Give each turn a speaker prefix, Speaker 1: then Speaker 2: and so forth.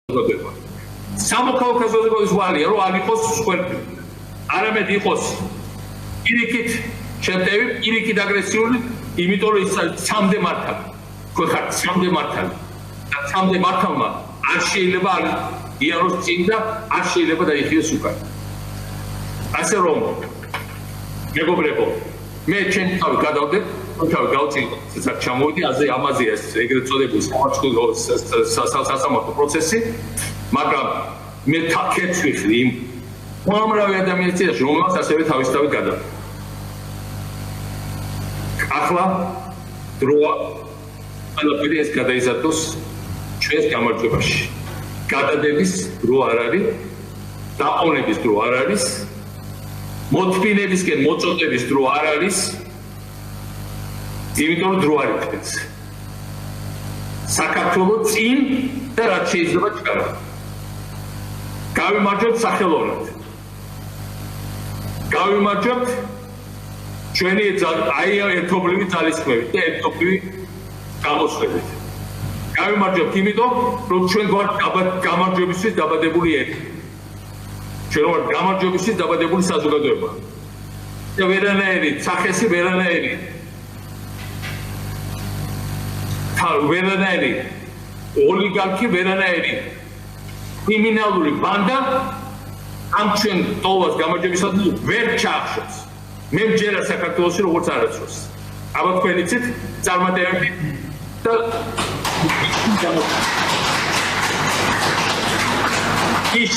Speaker 1: საზოგადოება. სამოქალაქო საზოგადოების ვალია რომ არ იყოს სვერფი. არამედ იყოს პირიქით შეტევი, პირიქით აგრესიული, იმიტომ რომ ის სამდე მართალი. თქვენ ხართ სამდე მართალი. და სამდე მართალმა არ შეიძლება იაროს წინ და არ შეიძლება დაიხიოს უკან. ასე რომ მეგობრებო, მე ჩემ თავი გადავდე, თავი გავწილო, ცოტა ჩამოვიდი, ამაზე ეს ეგრეთ წოდებული სასამართლო პროცესი, მაგრამ მე თაქეთს ვიხდი იმ უამრავი ადამიანის, რომელსაც ასევე თავისთავად გადავდა. ახლა დროა ყველაფერი ეს გადაიზარდოს ჩვენს გამარჯვებაში. გადადების დრო არ არის, დაყოვნების დრო არ არის, მოთმინებისკენ მოწოდების დრო არ არის, იმიტომ რომ დრო არ იქნებს. საქართველოს წინ და რაც შეიძლება ჩქარა. გავიმარჯვებთ სახელოვნად. გავიმარჯვებთ ჩვენი ერთობლივი ძალისხმევით და ერთობლივი გამოსვლებით. გავიმარჯვებთ იმიტომ, რომ ჩვენ გვართ გამარჯვებისთვის დაბადებული ერთი. ჩვენ ვართ გამარჯვებისთვის დაბადებული საზოგადოება. და ვერანაირი სახესი, ვერანაირი ოლიგარქი, ვერანაირი კრიმინალური ბანდა ამ ჩვენ ტოვას გამარჯვებისადმი ვერ ჩაახშობს. მე მჯერა საქართველოში როგორც არასდროს. აბა თქვენ იცით წარმატებები და ის